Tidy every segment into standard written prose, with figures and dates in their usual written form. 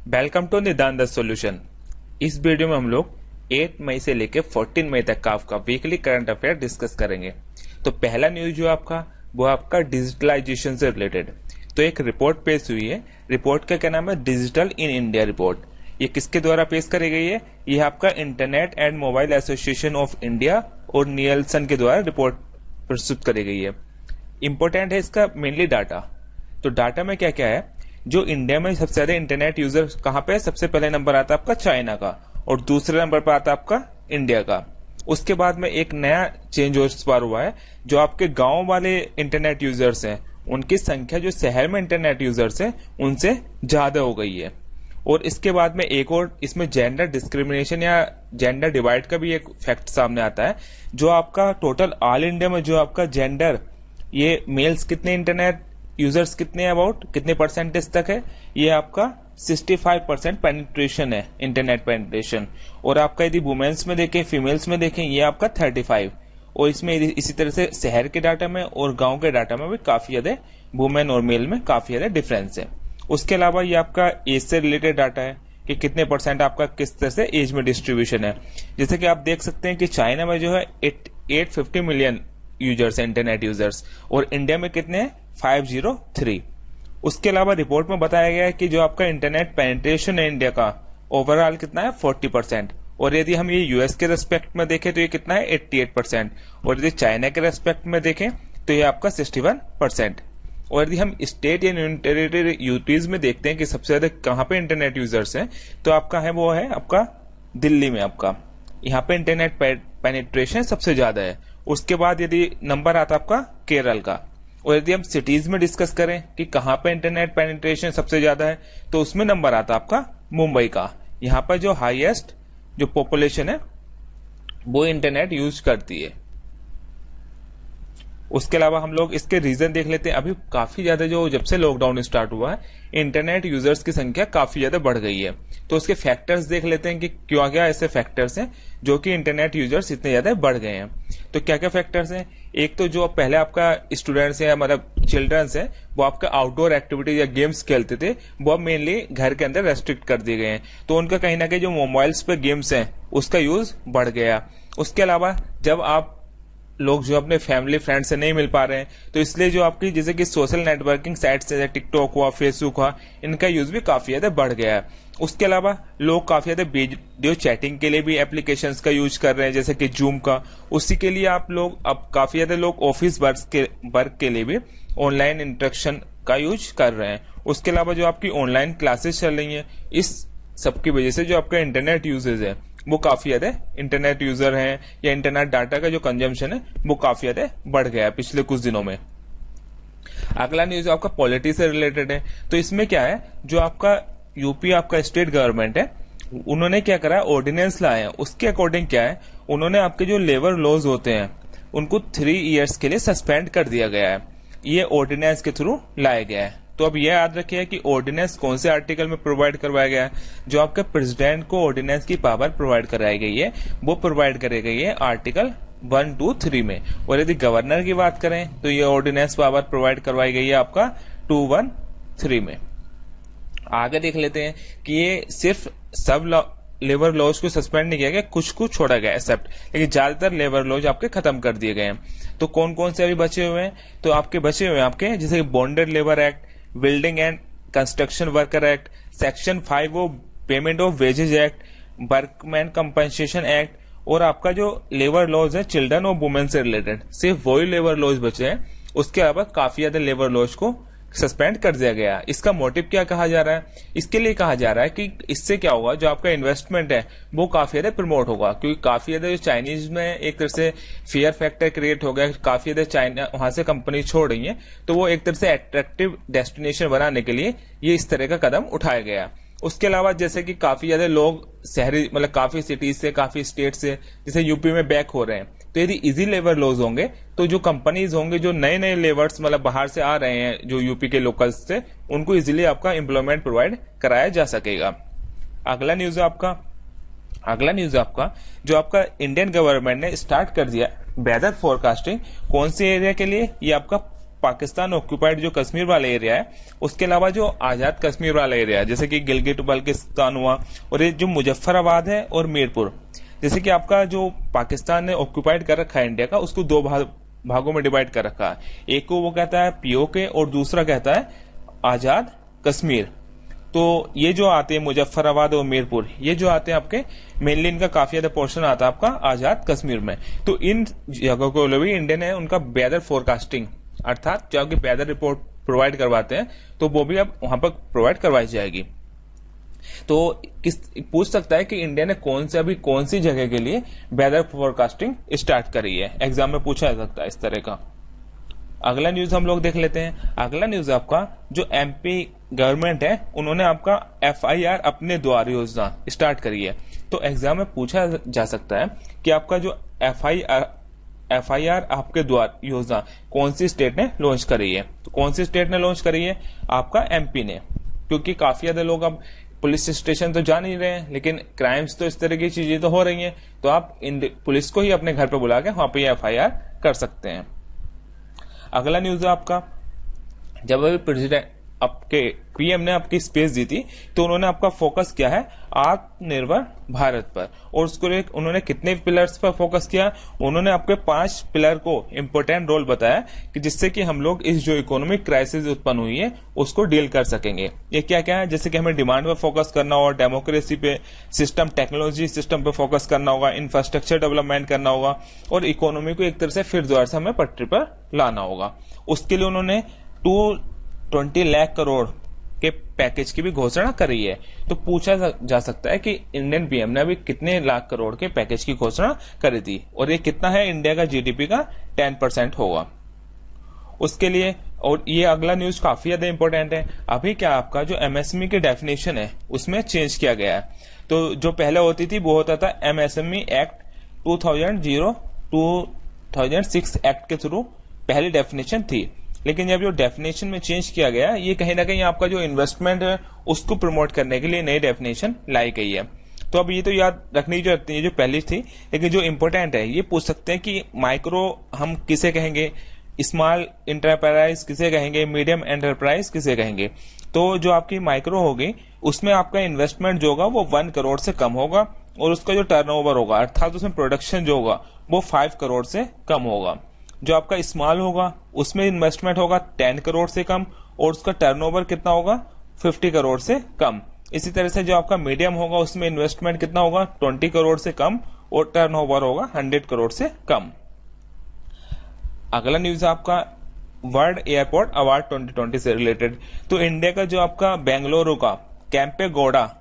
Welcome to निदान the solution. इस video में हम लोग 8 मई से लेकर 14 मई तक का आपका वीकली करंट अफेयर डिस्कस करेंगे। तो पहला न्यूज जो आपका वो आपका डिजिटलाइजेशन से रिलेटेड। तो एक रिपोर्ट पेश हुई है। रिपोर्ट का क्या नाम है? Digital in India report. ये किसके द्वारा पेश करी गई है? ये आपका internet and mobile association of India और नियल्सन के द्वारा रिपोर्ट प्रस्तुत करी गई है। इंपॉर्टेंट है इसका मेनली डाटा। तो डाटा में क्या क्या है? जो इंडिया में सबसे ज्यादा इंटरनेट यूजर कहां पे है? सबसे पहले नंबर आता है आपका चाइना का और दूसरे नंबर पर आता है आपका इंडिया का। उसके बाद में एक नया चेंज इस बार हुआ है। जो आपके गांव वाले इंटरनेट यूजर्स हैं उनकी संख्या जो शहर में इंटरनेट यूजर्स हैं उनसे ज्यादा हो गई है। और इसके बाद में एक और इसमें जेंडर डिस्क्रिमिनेशन या जेंडर डिवाइड का भी एक फैक्ट सामने आता है। जो आपका टोटल ऑल इंडिया में जो आपका जेंडर ये मेल्स कितने इंटरनेट यूजर्स कितने अबाउट कितने परसेंटेज तक है? ये आपका 65% पेनिट्रेशन है, इंटरनेट पेनिट्रेशन। और आपका यदि वुमेन्स में देखें, फीमेल्स में देखें, ये आपका 35। और इसमें इसी तरह से शहर के डाटा में और गांव के डाटा में भी काफी ज्यादा वुमेन और मेल में काफी ज्यादा डिफरेंस है। उसके अलावा ये आपका एज से रिलेटेड डाटा है कि कितने परसेंट आपका किस तरह से एज में डिस्ट्रीब्यूशन है। जैसे कि आप देख सकते हैं कि चाइना में जो है 850 मिलियन यूजर्स है, इंटरनेट यूजर्स, और इंडिया में कितने हैं? 503। उसके अलावा रिपोर्ट में बताया गया है कि जो आपका इंटरनेट पेनिट्रेशन है इंडिया का ओवरऑल कितना है? 40%। और यदि हम ये यूएस के रेस्पेक्ट में देखें तो ये कितना है? 88%। और यदि चाइना के रेस्पेक्ट में देखें तो ये आपका 61%। और यदि हम स्टेट या यूनियन टेरिटरी यूटीज में देखते हैं कि सबसे ज्यादा कहां पे इंटरनेट यूजर्स हैं, तो आपका है वो है आपका दिल्ली में। आपका यहाँ पे इंटरनेट पेनिट्रेशन सबसे ज्यादा है। उसके बाद यदि नंबर आता आपका केरल का। और यदि हम सिटीज में डिस्कस करें कि कहां पे इंटरनेट पेनिट्रेशन सबसे ज्यादा है, तो उसमें नंबर आता आपका मुंबई का। यहाँ पर जो हाईएस्ट जो पॉपुलेशन है वो इंटरनेट यूज करती है। उसके अलावा हम लोग इसके रीजन देख लेते हैं। अभी काफी ज्यादा जो जब से लॉकडाउन स्टार्ट हुआ है इंटरनेट यूजर्स की संख्या काफी ज्यादा बढ़ गई है। तो उसके फैक्टर्स देख लेते हैं कि क्यों क्या ऐसे फैक्टर्स हैं जो कि इंटरनेट यूजर्स इतने ज्यादा बढ़ गए हैं। तो क्या क्या फैक्टर्स हैं? एक तो जो पहले आपका स्टूडेंट्स है मतलब चिल्ड्रंस है वो आपका आउटडोर एक्टिविटीज या गेम्स खेलते थे, वो अब मेनली घर के अंदर रेस्ट्रिक्ट कर दिए गए हैं। तो उनका कहीं ना कहीं जो मोबाइल्स पे गेम्स हैं उसका यूज बढ़ गया। उसके अलावा जब आप लोग जो अपने फैमिली फ्रेंड से नहीं मिल पा रहे हैं तो इसलिए जो आपकी जैसे कि सोशल नेटवर्किंग साइट्स है, टिकटॉक हुआ, फेसबुक हुआ, इनका यूज भी काफी ज्यादा बढ़ गया है। उसके अलावा लोग काफी ज्यादा वीडियो चैटिंग के लिए भी एप्लीकेशंस का यूज कर रहे हैं, जैसे कि जूम का। उसी के लिए आप लोग अब काफी ज्यादा लोग ऑफिस वर्क के लिए भी ऑनलाइन इंटरेक्शन का यूज कर रहे हैं। उसके अलावा जो आपकी ऑनलाइन क्लासेस चल रही है, इस सबकी वजह से जो आपका इंटरनेट यूजेज है वो काफी ज्यादा इंटरनेट यूजर हैं या इंटरनेट डाटा का जो कंजम्पशन है वो काफी ज्यादा बढ़ गया है पिछले कुछ दिनों में। अगला न्यूज आपका पॉलिटी से रिलेटेड है। तो इसमें क्या है, जो आपका यूपी आपका स्टेट गवर्नमेंट है उन्होंने क्या करा, ऑर्डिनेंस लाए हैं। उसके अकॉर्डिंग क्या है, उन्होंने आपके जो लेबर लॉज होते हैं उनको 3 ईयर्स के लिए सस्पेंड कर दिया गया है। ये ऑर्डिनेंस के थ्रू लाया गया है। तो अब यह याद रखिए कि ऑर्डिनेंस कौन से आर्टिकल में प्रोवाइड करवाया गया है। जो आपके प्रेसिडेंट को ऑर्डिनेंस की पावर प्रोवाइड कराई गई है वो प्रोवाइड कराई गई है आर्टिकल 1, 2, 3 में। और यदि गवर्नर की बात करें तो ये ऑर्डिनेंस पावर प्रोवाइड करवाई गई है आपका 2, 1, 3 में। आगे देख लेते हैं कि ये सिर्फ सब लेबर लॉज को सस्पेंड नहीं किया गया, कुछ को छोड़ा गया एक्सेप्ट, लेकिन ज्यादातर लेबर लॉज आपके खत्म कर दिए गए हैं। तो कौन कौन से अभी बचे हुए हैं? तो आपके बचे हुए हैं आपके जैसे bonded labour act, building and construction worker act, section 5 of payment of wages act, workman compensation act, और आपका जो लेबर लॉज है चिल्ड्रन और वुमेन से रिलेटेड, सिर्फ वही लेबर लॉज बचे हैं। उसके अलावा काफी ज्यादा लेबर लॉज को सस्पेंड कर दिया गया। इसका मोटिव क्या कहा जा रहा है? इसके लिए कहा जा रहा है कि इससे क्या होगा, जो आपका इन्वेस्टमेंट है वो काफी ज्यादा प्रमोट होगा। क्योंकि काफी ज्यादा जो चाइनीज में एक तरह से फेयर फैक्टर क्रिएट हो गया, काफी ज्यादा चाइना वहां से कंपनी छोड़ रही है, तो वो एक तरह से अट्रैक्टिव डेस्टिनेशन बनाने के लिए ये इस तरह का कदम उठाया गया। उसके अलावा जैसे कि काफी ज्यादा लोग शहरी मतलब काफी सिटीज से, काफी स्टेट से जैसे यूपी में बैक हो रहे हैं, तो यदि इजी लेबर लॉज होंगे तो जो कंपनीज होंगे जो नए नए लेबर्स मतलब बाहर से आ रहे हैं जो यूपी के लोकल्स से, उनको इजीली आपका एम्प्लॉयमेंट प्रोवाइड कराया जा सकेगा। अगला न्यूज आपका जो आपका इंडियन गवर्नमेंट ने स्टार्ट कर दिया वेदर फोरकास्टिंग। कौन से एरिया के लिए? ये आपका पाकिस्तान ऑक्यूपाइड जो कश्मीर वाला एरिया है, उसके अलावा जो आजाद कश्मीर वाला एरिया है, जैसे कि गिलगिट बल्किस्तान हुआ, और ये जो मुजफ्फराबाद है और मीरपुर, जैसे कि आपका जो पाकिस्तान ने ऑक्यूपाइड कर रखा है इंडिया का, उसको दो भागों में डिवाइड कर रखा है। एक को वो कहता है पीओके और दूसरा कहता है आजाद कश्मीर। तो ये जो आते हैं मुजफ्फराबाद और मीरपुर, ये जो आते हैं आपके मेनली इनका काफी ज्यादा पोर्शन आता है आपका आजाद कश्मीर में। तो इन जगहों को भी इंडिया ने उनका वेदर फोरकास्टिंग अर्थात जो आपकी वेदर रिपोर्ट प्रोवाइड करवाते हैं, तो वो भी अब वहां पर प्रोवाइड करवाई जाएगी। तो पूछ सकता है कि इंडिया ने कौन सी जगह के लिए वेदर फोरकास्टिंग स्टार्ट करी है, एग्जाम में पूछा जा सकता है इस तरह का। अगला न्यूज हम लोग देख लेते हैं। अगला न्यूज आपका जो एमपी गवर्नमेंट है, उन्होंने आपका एफआईआर अपने द्वार योजना स्टार्ट करी है। तो एग्जाम में पूछा जा सकता है कि आपका जो एफआईआर आपके द्वार योजना कौन सी स्टेट ने लॉन्च करी है। तो कौन सी स्टेट ने लॉन्च करी है? आपका एमपी ने, क्योंकि काफी ज्यादा लोग अब पुलिस स्टेशन तो जा नहीं रहे हैं, लेकिन क्राइम्स तो इस तरह की चीजें तो हो रही हैं, तो आप पुलिस को ही अपने घर पे बुला के वहां पे एफआईआर कर सकते हैं। अगला न्यूज है आपका, जब अभी प्रेसिडेंट आपके पीएम ने आपकी स्पेस दी थी, तो उन्होंने आपका फोकस किया है आत्मनिर्भर भारत पर, और उसको उन्होंने कितने पिलर्स पर फोकस किया? उन्होंने आपके 5 पिलर को इम्पोर्टेंट रोल बताया कि जिससे कि हम लोग इस जो इकोनॉमिक क्राइसिस उत्पन्न हुई है उसको डील कर सकेंगे। ये क्या क्या है? जैसे कि हमें डिमांड पर फोकस करना होगा, डेमोक्रेसी पे, सिस्टम टेक्नोलॉजी सिस्टम पे फोकस करना होगा, इंफ्रास्ट्रक्चर डेवलपमेंट करना होगा, और इकोनॉमी को एक तरह से फिर दोबारा से हमें पटरी पर लाना होगा। उसके लिए उन्होंने 220 लाख करोड़ के पैकेज की भी घोषणा करी है। तो पूछा जा सकता है कि इंडियन पीएम ने अभी कितने लाख करोड़ के पैकेज की घोषणा करी थी, और ये कितना है? इंडिया का जीडीपी का 10% होगा उसके लिए। और ये अगला न्यूज काफी ज्यादा इंपॉर्टेंट है। अभी क्या आपका जो एमएसएमई की डेफिनेशन है उसमें चेंज किया गया है। तो जो पहले होती थी वो होता था एमएसएमई एक्ट 2006 एक्ट के थ्रू पहली डेफिनेशन थी, लेकिन जब जो डेफिनेशन में चेंज किया गया, ये कहीं ना कहीं आपका जो इन्वेस्टमेंट है उसको प्रमोट करने के लिए नई डेफिनेशन लाई गई है। तो अब ये तो याद रखनी जो रहती है जो पहली थी, लेकिन जो इंपॉर्टेंट है ये पूछ सकते हैं कि माइक्रो हम किसे कहेंगे, स्मॉल एंटरप्राइज किसे कहेंगे, मीडियम एंटरप्राइज किसे कहेंगे। तो जो आपकी माइक्रो होगी उसमें आपका इन्वेस्टमेंट जो होगा वो 1 करोड़ से कम होगा, और उसका जो टर्नओवर होगा अर्थात उसमें प्रोडक्शन जो होगा वो 5 करोड़ से कम होगा। जो आपका स्मॉल होगा उसमें इन्वेस्टमेंट होगा 10 करोड़ से कम, और उसका टर्नओवर कितना होगा? 50 करोड़ से कम। इसी तरह से जो आपका मीडियम होगा उसमें इन्वेस्टमेंट कितना होगा? 20 करोड़ से कम, और टर्नओवर होगा 100 करोड़ से कम। अगला न्यूज आपका वर्ल्ड एयरपोर्ट अवार्ड 2020 से रिलेटेड। तो इंडिया का जो आपका बेंगलुरु का कैंपेगौड़ा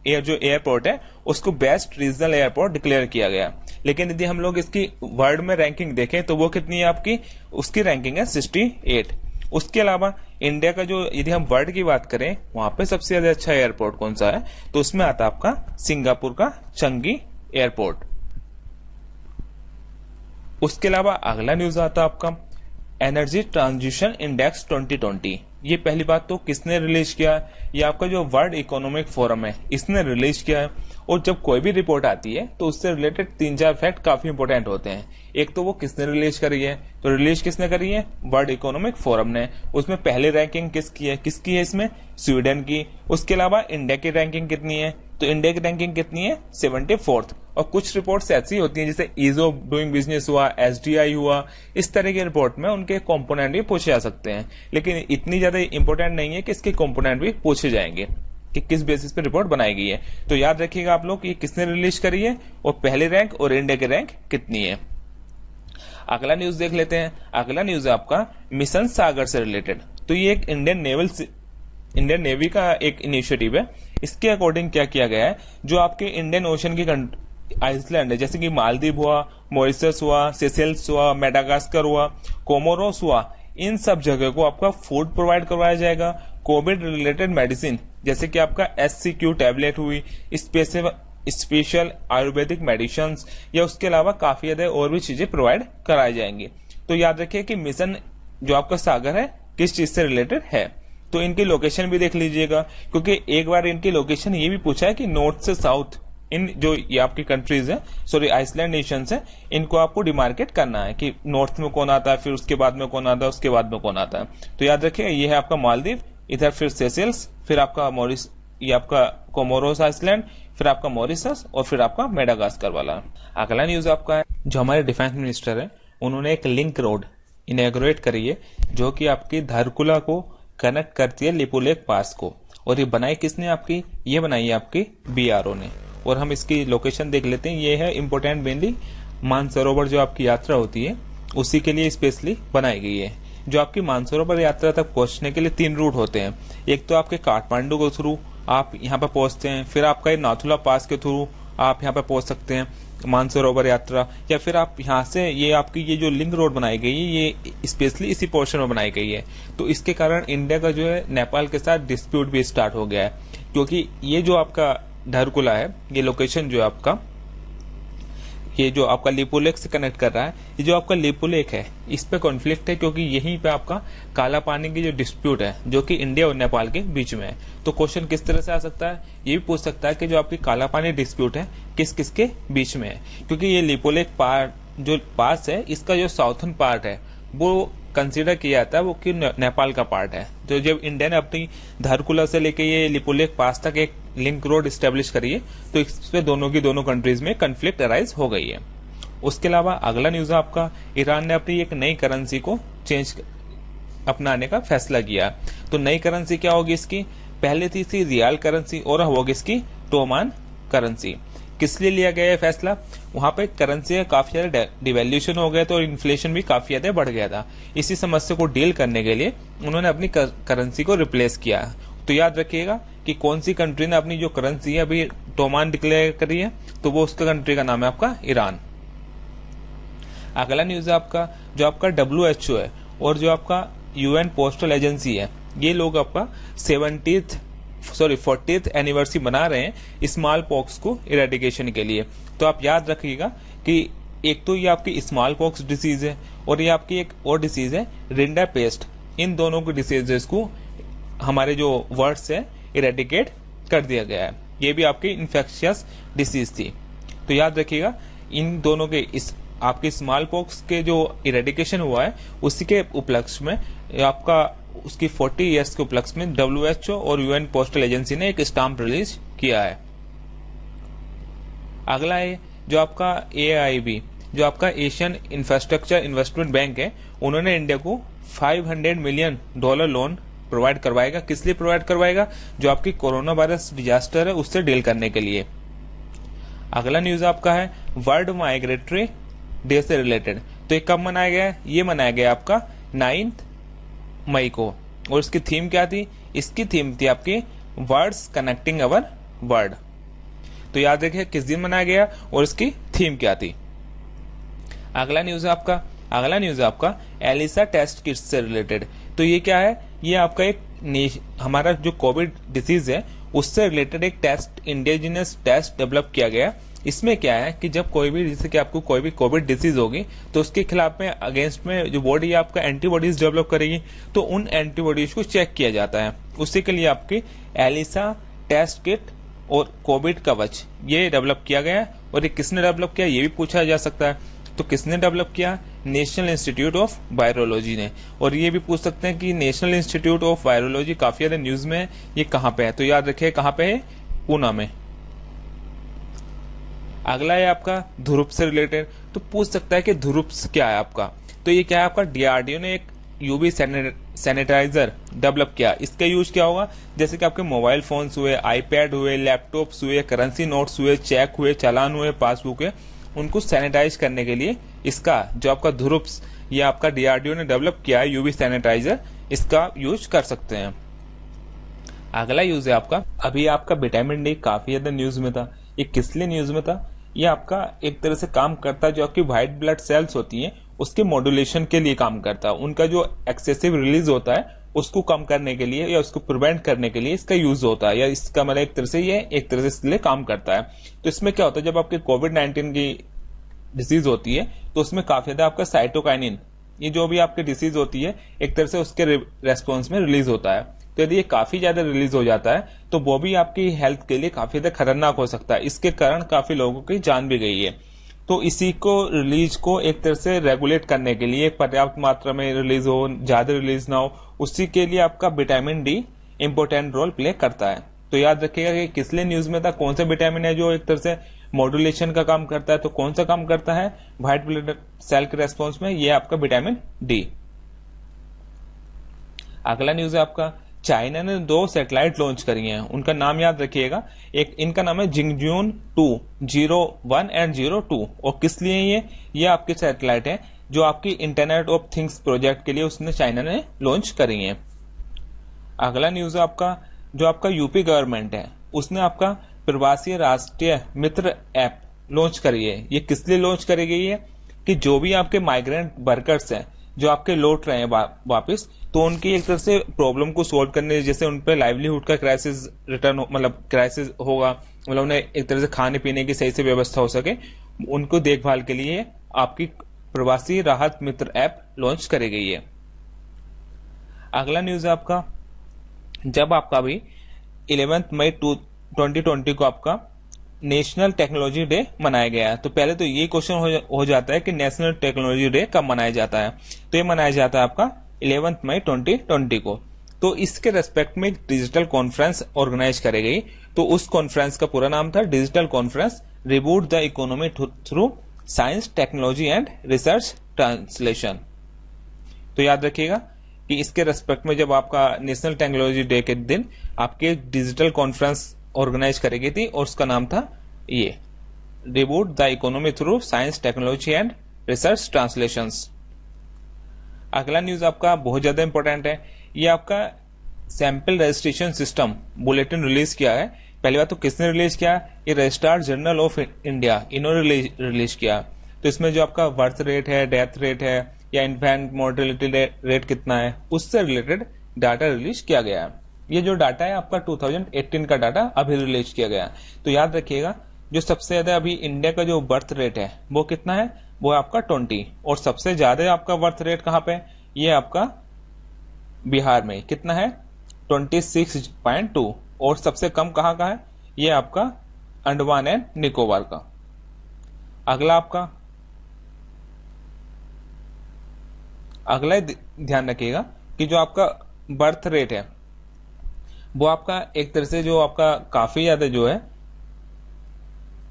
जो एयरपोर्ट है उसको बेस्ट रीजनल एयरपोर्ट डिक्लेयर किया गया। लेकिन यदि हम लोग इसकी वर्ल्ड में रैंकिंग देखें तो वो कितनी है आपकी? उसकी रैंकिंग है 68। उसके अलावा इंडिया का जो यदि हम वर्ल्ड की बात करें वहां पे सबसे ज्यादा अच्छा एयरपोर्ट कौन सा है, तो उसमें आता है आपका सिंगापुर का चंगी एयरपोर्ट। उसके अलावा अगला न्यूज आता है आपका एनर्जी ट्रांजिशन इंडेक्स 2020। ये पहली बात तो किसने रिलीज किया है? ये आपका जो वर्ल्ड इकोनॉमिक फोरम है इसने रिलीज किया है। और जब कोई भी रिपोर्ट आती है तो उससे रिलेटेड 3-4 फैक्ट काफी इंपोर्टेंट होते हैं। एक तो वो किसने रिलीज करी है, तो रिलीज किसने करी है? वर्ल्ड इकोनॉमिक फोरम ने। उसमें पहली रैंकिंग किसकी है इसमें? स्वीडन की। उसके अलावा इंडिया की रैंकिंग कितनी है? तो इंडिया की रैंकिंग कितनी है? 74th। और कुछ रिपोर्ट्स ऐसी होती हैं जैसे ईज ऑफ डूइंग बिजनेस हुआ, एसडीआई हुआ, इस तरह के रिपोर्ट में उनके कंपोनेंट भी पूछे जा सकते हैं, लेकिन इतनी ज्यादा इंपॉर्टेंट नहीं है कि इसके कंपोनेंट भी पूछे जाएंगे कि किस बेसिस पे रिपोर्ट बनाई गई है। तो याद रखिएगा आप लोग कि किसने रिलीज करी है और पहली रैंक और इंडिया की रैंक कितनी है। अगला न्यूज देख लेते हैं। अगला न्यूज है आपका मिशन सागर से रिलेटेड। तो ये एक इंडियन नेवी का एक इनिशिएटिव है। इसके अकॉर्डिंग क्या किया गया है, जो आपके इंडियन ओशन की आइसलैंड है जैसे कि मालदीव हुआ, मॉरिशस हुआ, सेशेल्स हुआ, मेडागास्कर हुआ, कोमोरोस हुआ, इन सब जगह को आपका फूड प्रोवाइड करवाया जाएगा। कोविड रिलेटेड मेडिसिन जैसे कि आपका SCQ टैबलेट हुई, स्पेशल आयुर्वेदिक मेडिसिन, या उसके अलावा काफी ज्यादा और भी चीजें प्रोवाइड कराई जाएंगी। तो याद रखिए कि मिशन जो आपका सागर है किस चीज से रिलेटेड है। तो इनकी लोकेशन भी देख लीजिएगा, क्योंकि एक बार इनकी लोकेशन ये भी पूछा है कि नॉर्थ से साउथ इन जो ये आपकी कंट्रीज है, सॉरी आइसलैंड नेशंस है, इनको आपको डिमार्केट करना है कि नॉर्थ में कौन आता है, फिर उसके बाद में कौन आता है, उसके बाद में कौन आता है। तो याद रखिए ये है आपका मालदीव, इधर फिर सेशेल्स, फिर आपका मॉरिस, ये आपका कोमोरोस आइसलैंड, फिर आपका मॉरिशस और फिर आपका मेडागास्कर वाला। अगला न्यूज आपका है, जो हमारे डिफेंस मिनिस्टर है उन्होंने एक लिंक रोड इनॉग्रेट करी है जो कि आपकी धारकुला को कनेक्ट करती है लिपुलेख पास को। और ये बनाई किसने आपकी, ये बनाई है आपकी BRO ने। और हम इसकी लोकेशन देख लेते हैं, ये है इम्पोर्टेंट मेनली मानसरोवर जो आपकी यात्रा होती है उसी के लिए स्पेशली बनाई गई है। जो आपकी मानसरोवर यात्रा तक पहुंचने के लिए 3 रूट होते हैं। एक तो आपके काठमांडू के थ्रू आप यहाँ पे पहुंचते हैं, फिर आपका नाथुला पास के थ्रू आप यहाँ पे पहुंच सकते हैं मानसरोवर यात्रा, या फिर आप यहाँ से ये आपकी ये जो लिंक रोड बनाई गई है ये स्पेशली इसी पोर्शन में बनाई गई है। तो इसके कारण इंडिया का जो है नेपाल के साथ डिस्प्यूट भी स्टार्ट हो गया है, क्योंकि ये जो आपका धारकुला है, ये लोकेशन जो है आपका, ये जो आपका लिपुलेख से कनेक्ट कर रहा है, ये जो आपका लिपुलेख है इस पे कॉन्फ्लिक्ट है, क्योंकि यहीं पे आपका काला पानी की जो डिस्प्यूट है जो कि इंडिया और नेपाल के बीच में है। तो क्वेश्चन किस तरह से आ सकता है, ये भी पूछ सकता है कि जो आपकी काला पानी डिस्प्यूट है किस किस के बीच में है, क्योंकि ये लिपुलेख पार्ट जो पास है इसका जो साउथर्न पार्ट है वो कंसीडर किया जाता है वो कि नेपाल का पार्ट है। तो जब इंडिया ने अपनी धारकुला से लेके ये लिपुलेख पास तक एक लिंक रोड स्टेब्लिश करी है तो इसमें दोनों की दोनों कंट्रीज में कंफ्लिक्ट अराइज हो गई है। उसके अलावा अगला न्यूज आपका, ईरान ने अपनी एक नई करेंसी को चेंज अपनाने का फैसला किया। तो नई करेंसी क्या होगी इसकी, पहले थी रियाल करेंसी और होगी इसकी टोमान करेंसी। किस लिए लिया गया है फैसला, वहां पे करेंसी का काफी ज्यादा डिवैल्यूएशन हो गया था और इन्फ्लेशन भी काफी ज्यादा बढ़ गया था। इसी समस्या को डील करने के लिए उन्होंने अपनी करेंसी को रिप्लेस किया। तो याद रखिएगा कि कौन सी कंट्री ने अपनी जो करेंसी है अभी टोमान डिक्लेयर करी है, तो वो उसका कंट्री का नाम है आपका ईरान। अगला न्यूज है आपका, जो आपका WHO है और जो आपका UN पोस्टल एजेंसी है, ये लोग आपका 40th एनिवर्सरी मना रहे हैं स्मॉल पॉक्स को इरेडिकेशन के लिए। तो आप याद रखिएगा कि एक तो ये आपकी स्मॉल पॉक्स डिसीज है और ये आपकी एक और डिसीज है रिंडा पेस्ट। इन दोनों के डिसीजेस को हमारे जो वर्ड्स है इरेडिकेट कर दिया गया है। ये भी आपकी इन्फेक्शियस डिसीज थी। तो याद रखिएगा इन दोनों के इस आपके स्मॉल पॉक्स के जो इरेडिकेशन हुआ है उसी के उपलक्ष्य में आपका उसकी 40 ईयर्स के उपलक्ष्य में WHO और UN पोस्टल एजेंसी ने एक स्टाम्प रिलीज किया है। अगला है जो आपका AIIB, जो आपका एशियन इंफ्रास्ट्रक्चर इन्वेस्टमेंट बैंक है, उन्होंने इंडिया को $500 मिलियन लोन प्रोवाइड करवाएगा। किस लिए प्रोवाइड करवाएगा, जो आपकी कोरोना वायरस डिजास्टर है उससे डील करने के लिए। अगला न्यूज आपका है वर्ल्ड माइग्रेटरी डे से रिलेटेड। तो ये कब मनाया गया है, ये मनाया गया आपका 9 मई को। और इसकी थीम क्या थी, इसकी थीम थी आपकी वर्ड्स कनेक्टिंग अवर वर्ल्ड। तो याद रखिए किस दिन मनाया गया और इसकी थीम क्या थी। अगला न्यूज है आपका एलिसा टेस्ट किट से रिलेटेड। तो ये क्या है, ये आपका एक हमारा जो कोविड डिसीज है उससे रिलेटेड एक टेस्ट, इंडिजिनस टेस्ट डेवलप किया गया। इसमें क्या है कि जब कोई भी, जैसे कि आपको कोई भी कोविड डिसीज होगी तो उसके खिलाफ में अगेंस्ट में जो बॉडी आपका एंटीबॉडीज डेवलप करेगी, तो उन एंटीबॉडीज को चेक किया जाता है। उसी के लिए आपकी एलिसा टेस्ट किट और कोविड कवच ये डेवलप किया गया। और ये किसने डेवलप किया, ये भी पूछा जा सकता है। तो किसने डेवलप किया, नेशनल इंस्टीट्यूट ऑफ वायरोलॉजी ने। और ये भी पूछ सकते हैं कि नेशनल इंस्टीट्यूट ऑफ वायरोलॉजी काफी ज्यादा न्यूज में है, ये कहाँ पे है। तो याद रखिए कहाँ पे है, पूना में। अगला है आपका ध्रुव से रिलेटेड। तो पूछ सकता है कि ध्रुव क्या है आपका। तो ये क्या है आपका, DRDO ने एक UV सैनिटाइजर डेवलप किया। इसका यूज क्या होगा, जैसे कि आपके मोबाइल फोन्स हुए, आईपैड हुए, लैपटॉप्स हुए, करेंसी नोट्स हुए, चेक हुए, चालान हुए, पासबुक हुए, उनको सैनिटाइज करने के लिए इसका जो आपका ध्रुव ये आपका DRDO ने डेवलप किया है UV सैनिटाइजर, इसका यूज कर सकते हैं। अगला यूज है आपका, अभी आपका विटामिन डी काफी ज्यादा न्यूज में था। ये किस लिए न्यूज में था, ये आपका एक तरह से काम करता है, जो आपकी व्हाइट ब्लड सेल्स होती हैं उसके मॉड्यूलेशन के लिए काम करता है। उनका जो एक्सेसिव रिलीज होता है उसको कम करने के लिए या उसको प्रिवेंट करने के लिए इसका यूज होता है, या इसका मतलब एक तरह से ये एक तरह से इसके लिए काम करता है। तो इसमें क्या होता है, जब आपके कोविड-19 की डिसीज होती है तो उसमें काफी ज्यादा आपका साइटोकाइनिन, ये जो भी आपकी डिसीज होती है एक तरह से उसके रेस्पॉन्स में रिलीज होता है। तो यदि ये काफी ज्यादा रिलीज हो जाता है तो वो भी आपकी हेल्थ के लिए काफी ज्यादा खतरनाक हो सकता है। इसके कारण काफी लोगों की जान भी गई है। तो इसी को रिलीज को एक तरह से रेगुलेट करने के लिए, पर्याप्त मात्रा में रिलीज हो, ज्यादा रिलीज ना हो, उसी के लिए आपका vitamin D important role play करता है। तो याद रखिएगा कि किस लिए न्यूज में था, कौन सा विटामिन है जो एक तरह से मॉड्यूलेशन का काम करता है, तो कौन सा काम करता है व्हाइट ब्लड सेल के रेस्पॉन्स में, ये आपका विटामिन डी। अगला न्यूज है आपका, चाइना ने 2 सैटेलाइट लॉन्च करी हैं, उनका नाम याद रखिएगा। एक इनका नाम है जिंगजून 2 01 एंड 02। और किस लिए ये आपके सैटेलाइट हैं जो आपकी इंटरनेट ऑफ थिंग्स प्रोजेक्ट के लिए उसने चाइना ने लॉन्च करी हैं। अगला न्यूज है आपका, जो आपका यूपी गवर्नमेंट है उसने आपका प्रवासी राष्ट्रीय मित्र ऐप लॉन्च करी है। ये किस लिए लॉन्च करी गई है कि जो भी आपके माइग्रेंट वर्कर्स हैं जो आपके लौट रहे हैं वापस, तो उनकी एक तरह से प्रॉब्लम को सोल्व करने, जैसे उन पर लाइवलीहुड का क्राइसिस रिटर्न मतलब क्राइसिस होगा, मतलब उन्हें एक तरह से खाने पीने की सही से व्यवस्था हो सके, उनको देखभाल के लिए आपकी प्रवासी राहत मित्र ऐप लॉन्च करी गई है। अगला न्यूज है आपका, जब आपका भी 11 मई 2020 को आपका नेशनल टेक्नोलॉजी डे मनाया गया है। तो पहले तो ये क्वेश्चन हो जाता है कि नेशनल टेक्नोलॉजी डे कब मनाया जाता है, तो ये मनाया जाता है आपका 11 मई 2020 को। तो इसके रेस्पेक्ट में एक डिजिटल कॉन्फ्रेंस ऑर्गेनाइज करी गई। तो उस कॉन्फ्रेंस का पूरा नाम था digital conference reboot the economy through science technology and research translation. तो याद रखिएगा कि इसके रेस्पेक्ट में जब आपका नेशनल टेक्नोलॉजी डे के दिन आपके डिजिटल कॉन्फ्रेंस ऑर्गेनाइज करी गई थी और उसका नाम था ये reboot the economy through science technology and research translations. अगला न्यूज आपका बहुत ज्यादा इंपॉर्टेंट है, ये आपका sample registration system bulletin release किया है। पहली बात तो किसने रिलीज किया, ये रजिस्ट्रार जनरल ऑफ इंडिया, इन्होंने रिलीज किया। तो इसमें जो आपका बर्थ रेट है, डेथ रेट है या इन्फेंट मोर्टेलिटी रेट कितना है, उससे रिलेटेड डाटा रिलीज किया गया है। ये जो डाटा है आपका 2018 का डाटा अभी रिलीज किया गया। तो याद रखिएगा जो सबसे ज्यादा अभी इंडिया का जो बर्थ रेट है वो कितना है, वो है आपका 20। और सबसे ज्यादा आपका बर्थ रेट कहां पे, ये आपका बिहार में कितना है 26.2। और सबसे कम कहां का है, ये आपका अंडमान एंड निकोबार का। अगला ध्यान रखिएगा कि जो आपका बर्थ रेट है वो आपका एक तरह से जो आपका काफी ज्यादा जो है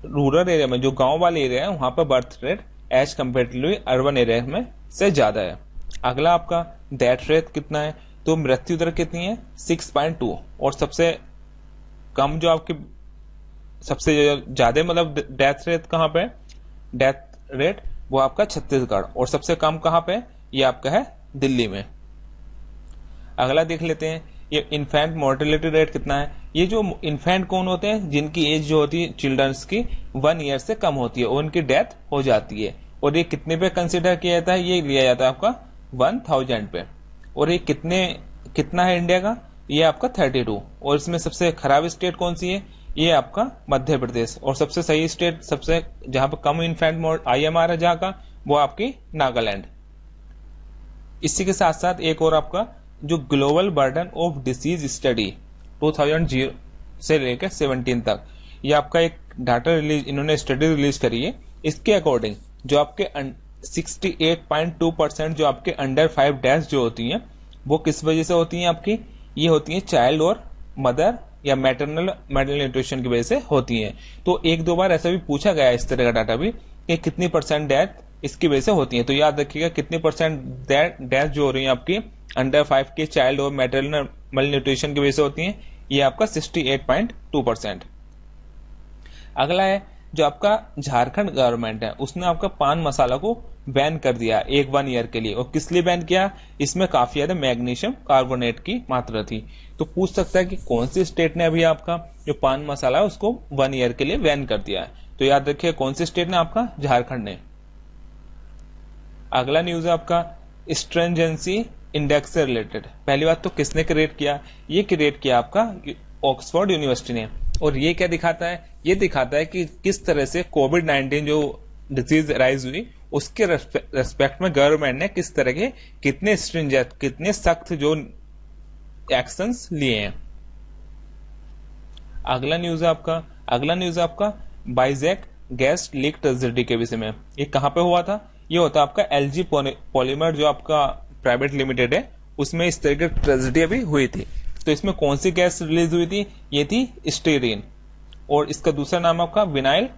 रूरल एरिया में, जो गांव वाले एरिया है वहां पर birth rate as comparatively urban area में से ज्यादा है। अगला आपका डेथ रेट कितना है, तो मृत्यु दर कितनी है 6.2। और सबसे कम जो आपकी सबसे ज्यादा मतलब डेथ रेट कहां पे, डेथ रेट वो आपका छत्तीसगढ़। और सबसे कम कहां पे, ये आपका है दिल्ली में। अगला देख लेते हैं ये इन्फेंट मोर्टेलिटी रेट कितना है। ये जो इन्फेंट कौन होते हैं, जिनकी एज जो होती है चिल्ड्रंस की 1 ईयर से कम होती है और उनकी डेथ हो जाती है। और ये कितने पे कंसिडर किया जाता है, ये लिया जाता है आपका 1000 पे। और ये कितना है इंडिया का, ये आपका 32। और इसमें सबसे खराब स्टेट कौन सी है, ये आपका मध्य प्रदेश। और सबसे सही स्टेट, सबसे जहां पर कम इन्फेंट IMR है जहां का, वो आपकी नागालैंड। इसी के साथ साथ एक और आपका जो global burden of disease study 2000 से लेकर 17 तक, ये आपका एक डाटा रिलीज, इन्होंने स्टडी रिलीज करी है। इसके अकॉर्डिंग जो आपके 68.2% जो आपके अंडर 5 डेथ्स जो होती हैं वो किस वजह से होती हैं आपकी, ये होती हैं चाइल्ड और मदर या मैटरनल न्यूट्रिशन की वजह से होती हैं। तो 1-2 बार ऐसा भी पूछा गया इस तरह का डाटा भी कि कितनी % डेथ इसकी वजह से होती है। तो याद रखिएगा कितनी % डेथ जो हो रही है आपकी अंडर 5 के चाइल्ड और मैटरनल न्यूट्रिशन की वजह से होती है, ये आपका 68.2%। अगला है जो आपका झारखंड गवर्नमेंट है, उसने आपका पान मसाला को बैन कर दिया 1 ईयर के लिए। और किस लिए बैन किया, इसमें काफी ज्यादा मैग्नीशियम कार्बोनेट की मात्रा थी। तो पूछ सकता है कि कौन सी स्टेट ने अभी आपका जो पान मसाला है उसको 1 ईयर के लिए बैन कर दिया है। तो याद रखिए कौन सी स्टेट ने, आपका झारखंड ने। अगला न्यूज है आपका स्ट्रेंजेंसी इंडेक्स से रिलेटेड। पहली बात तो किसने क्रिएट किया, ये क्रिएट किया आपका ऑक्सफोर्ड यूनिवर्सिटी ने। और ये क्या दिखाता है, ये दिखाता है कि किस तरह से कोविड-19 जो डिजीज राइज हुई उसके रेस्पेक्ट में गवर्नमेंट ने किस तरह के कितने स्ट्रिंजेंट, कितने सख्त जो एक्शंस लिए हैं। अगला न्यूज है आपका बाइजेक गैस लीक ट्रेजेडी के विषय में। ये कहां पे हुआ था? ये होता आपका एलजी पॉलीमर जो आपका प्राइवेट लिमिटेड है, उसमें इस तरह की ट्रेजेडी अभी हुई थी। तो इसमें कौन सी गैस रिलीज हुई थी? ये थी स्टीरीन, और इसका दूसरा नाम आपका विनाइल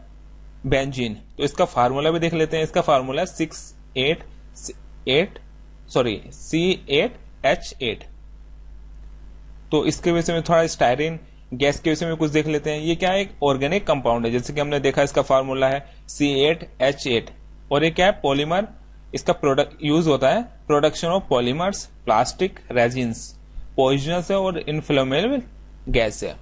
बेंजीन। तो इसका फार्मूला भी देख लेते हैं। इसका फार्मूला C8H8। तो इसके विषय में थोड़ा स्टायरीन गैस के विषय में कुछ देख लेते हैं। ये क्या है? एक ऑर्गेनिक कंपाउंड है, जैसे कि हमने देखा इसका फार्मूला है C8H8। और ये क्या है? पॉलीमर। इसका प्रोडक्ट यूज होता है production of polymers, plastic, resins. Poisonous है और इनफ्लेमेबल गैस है।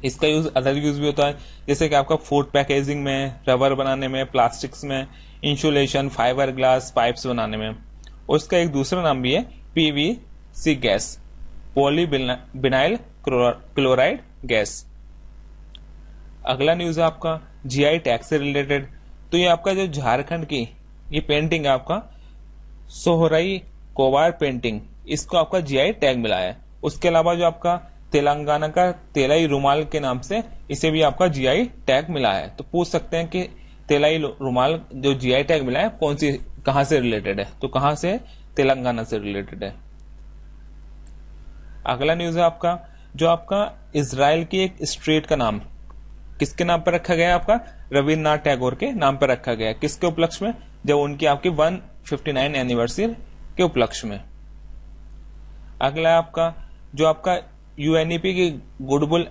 इसका यूज अदर यूज भी होता है, जैसे कि आपका फूड पैकेजिंग में, रबर बनाने में, प्लास्टिक्स में, इंसुलेशन, फाइबर ग्लास, पाइप्स बनाने में। और इसका एक दूसरा नाम भी है PVC gas, polyvinyl chloride gas. अगला न्यूज है आपका GI टैग से रिलेटेड। तो ये आपका जो झारखंड की ये पेंटिंग है आपका सोहराई कोवार पेंटिंग, इसको आपका GI टैग मिला है। उसके अलावा जो आपका तेलंगाना का तेलाई रुमाल के नाम से इसे भी आपका GI टैग मिला है। तो पूछ सकते हैं कि तेलाई रुमाल जो GI टैग मिला है कौन सी, कहां से रिलेटेड है? तो कहां से? तेलंगाना से रिलेटेड है। अगला न्यूज है आपका जो आपका इजराइल की एक स्ट्रीट का नाम किसके नाम पर रखा गया है? आपका रविन्द्रनाथ टैगोर के नाम पर रखा गया है। किसके उपलक्ष्य में? जब उनकी आपकी 159 एनिवर्सरी के उपलक्ष्य में। अगला है आपका जो आपका UNEP की गुडविल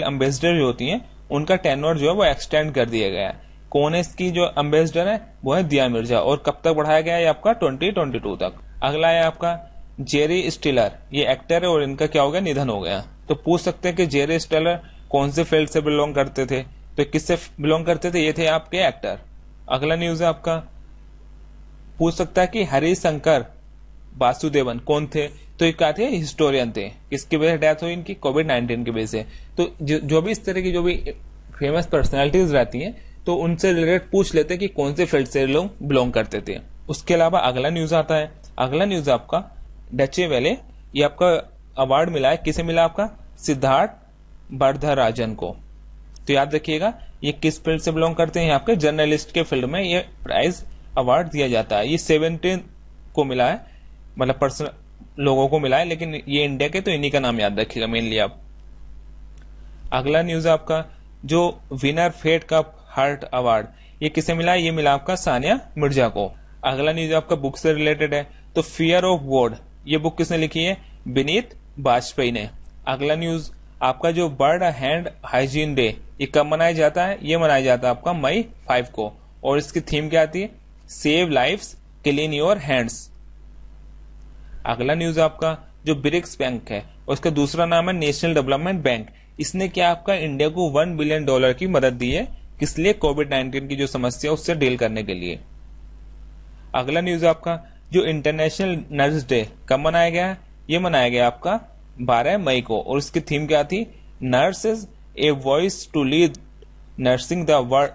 एम्बेसडर जो होती हैं, उनका टेन्योर जो है वो एक्सटेंड कर दिया गया है। कौन है इसकी जो एम्बेसडर है? वो है दिया मिर्जा। और कब तक बढ़ाया गया है? आपका 2022 तक। अगला है आपका जेरी स्टिलर, ये एक्टर है और इनका क्या हो गया? निधन हो गया। तो पूछ सकते हैं कि जेरी स्टिलर कौन से फील्ड से बिलोंग करते थे? तो किससे बिलोंग करते थे? ये थे आपके एक्टर। अगला न्यूज है आपका पूछ सकता है कि हरिशंकर वासुदेवन कौन थे? तो ये क्या थे? हिस्टोरियन थे। किसकी वजह से डेथ हुई इनकी? कोविड-19 की वजह से। तो जो भी इस तरह की जो भी फेमस पर्सनैलिटीज रहती हैं, तो उनसे रिलेटेड पूछ लेते हैं कि कौन से फील्ड से लोग बिलोंग करते थे। उसके अलावा अगला न्यूज आता है। अगला न्यूज आपका डचे वेले, ये आपका अवार्ड मिला है। किसे मिला? आपका सिद्धार्थ बरधराजन को। तो याद रखिएगा ये किस फील्ड से बिलोंग करते हैं? आपके जर्नलिस्ट के फील्ड में ये प्राइज अवार्ड दिया जाता है। ये 17 को मिला है, मतलब पर्सनल लोगों को मिला है, लेकिन ये इंडिया के, तो इन्हीं का नाम याद रखिएगा मेनली आप। अगला न्यूज आपका जो winner Fed Cup Heart Award, ये किसे मिला है? ये मिला आपका सानिया मिर्जा को। अगला न्यूज आपका बुक से रिलेटेड है। तो फियर ऑफ गॉड, ये बुक किसने लिखी है? विनीत वाजपेयी ने। अगला न्यूज आपका जो वर्ल्ड हैंड हाइजीन डे, ये कब मनाया जाता है? ये मनाया जाता है आपका मई 5 को। और इसकी थीम क्या आती है? Save lives, clean your hands. अगला न्यूज आपका जो ब्रिक्स बैंक है, उसका दूसरा नाम है नेशनल डेवलपमेंट बैंक। इसने क्या आपका इंडिया को $1 बिलियन की मदद दी है। किस लिए? कोविड-19 की जो समस्या उससे डील करने के लिए। अगला न्यूज आपका जो इंटरनेशनल नर्स डे कब मनाया गया? ये मनाया गया आपका 12 मई को। और उसकी थीम क्या थी? Nurses a voice to lead nursing the world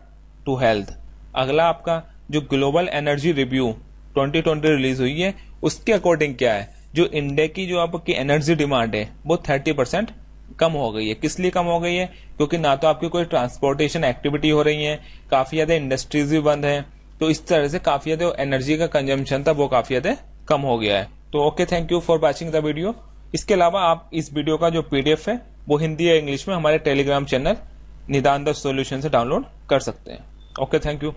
to health. अगला आपका जो ग्लोबल एनर्जी रिव्यू 2020 रिलीज हुई है, उसके अकॉर्डिंग क्या है? जो इंडिया की जो आपकी एनर्जी डिमांड है वो 30% कम हो गई है। किस लिए कम हो गई है? क्योंकि ना तो आपकी कोई ट्रांसपोर्टेशन एक्टिविटी हो रही है, काफी ज्यादा इंडस्ट्रीज भी बंद है। तो इस तरह से काफी ज्यादा एनर्जी का कंजम्पशन था वो काफी ज्यादा कम हो गया है। तो okay, thank you for watching the video. इसके अलावा आप इस वीडियो का जो PDF है वो हिंदी या इंग्लिश में हमारे टेलीग्राम चैनल निदान द सॉल्यूशन से डाउनलोड कर सकते हैं। Okay, thank you.